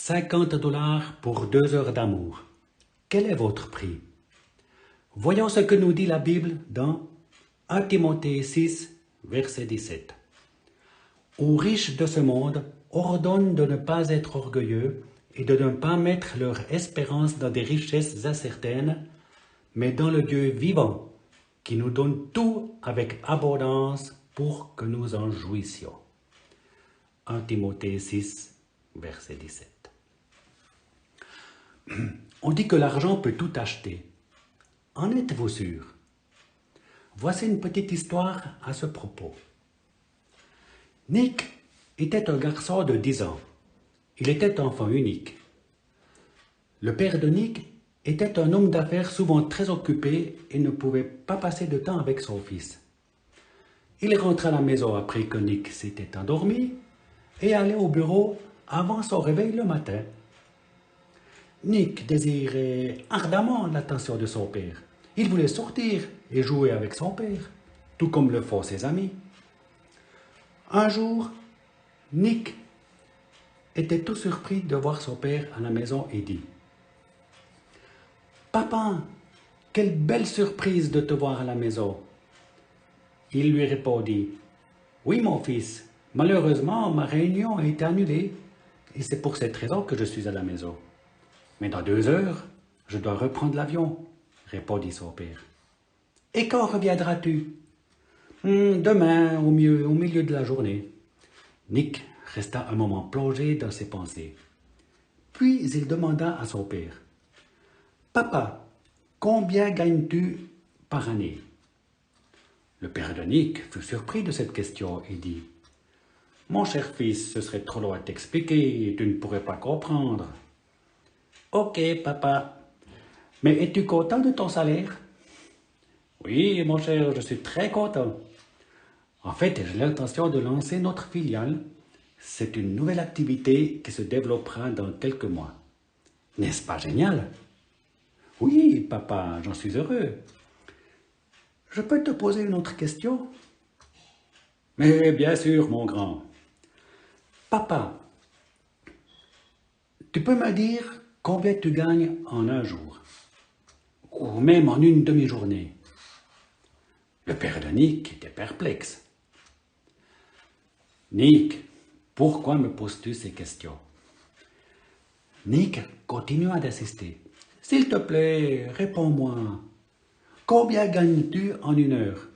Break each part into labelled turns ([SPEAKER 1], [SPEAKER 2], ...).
[SPEAKER 1] $50 pour 2 heures d'amour. Quel est votre prix? Voyons ce que nous dit la Bible dans 1 Timothée 6, verset 17. Aux riches de ce monde, ordonne de ne pas être orgueilleux et de ne pas mettre leur espérance dans des richesses incertaines, mais dans le Dieu vivant, qui nous donne tout avec abondance pour que nous en jouissions. 1 Timothée 6, verset 17. On dit que l'argent peut tout acheter. En êtes-vous sûr? Voici une petite histoire à ce propos. Nick était un garçon de 10 ans. Il était enfant unique. Le père de Nick était un homme d'affaires souvent très occupé et ne pouvait pas passer de temps avec son fils. Il rentrait à la maison après que Nick s'était endormi et allait au bureau avant son réveil le matin. Nick désirait ardemment l'attention de son père. Il voulait sortir et jouer avec son père, tout comme le font ses amis. Un jour, Nick était tout surpris de voir son père à la maison et dit « Papa, quelle belle surprise de te voir à la maison !» Il lui répondit « Oui, mon fils, malheureusement, ma réunion a été annulée et c'est pour cette raison que je suis à la maison. Mais dans 2 heures, je dois reprendre l'avion, » répondit son père. « Et quand reviendras-tu? »« Demain, au milieu de la journée. » Nick resta un moment plongé dans ses pensées. Puis il demanda à son père « Papa, combien gagnes-tu par année ?» Le père de Nick fut surpris de cette question et dit « Mon cher fils, ce serait trop long à t'expliquer et tu ne pourrais pas comprendre. »« Ok, papa. Mais es-tu content de ton salaire? »« Oui, mon cher, je suis très content. En fait, j'ai l'intention de lancer notre filiale. C'est une nouvelle activité qui se développera dans quelques mois. N'est-ce pas génial? »« Oui, papa, j'en suis heureux. Je peux te poser une autre question? »« Mais bien sûr, mon grand. Papa, tu peux me dire combien tu gagnes en un jour? Ou même en une demi-journée? » Le père de Nick était perplexe. « Nick, pourquoi me poses-tu ces questions? » Nick continua d'insister. « S'il te plaît, réponds-moi. Combien gagnes-tu en 1 heure? »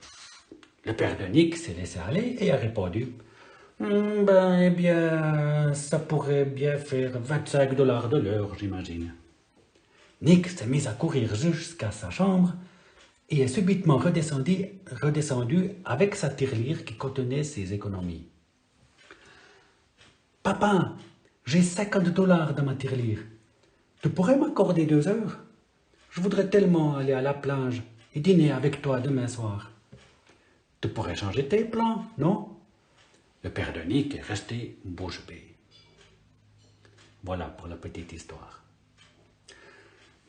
[SPEAKER 1] Le père de Nick s'est laissé aller et a répondu « Eh bien, ça pourrait bien faire $25 de l'heure, j'imagine. » Nick s'est mis à courir jusqu'à sa chambre et est subitement redescendu avec sa tirelire qui contenait ses économies. « Papa, j'ai $50 dans ma tirelire. Tu pourrais m'accorder 2 heures? Je voudrais tellement aller à la plage et dîner avec toi demain soir. Tu pourrais changer tes plans, non? » Le père de Nick est resté bouche bée. Voilà pour la petite histoire.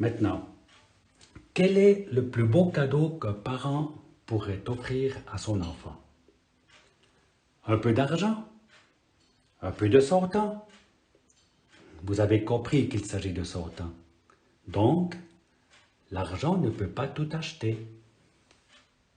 [SPEAKER 1] Maintenant, quel est le plus beau cadeau qu'un parent pourrait offrir à son enfant? Un peu d'argent? Un peu de son temps? Vous avez compris qu'il s'agit de son temps. Donc, l'argent ne peut pas tout acheter.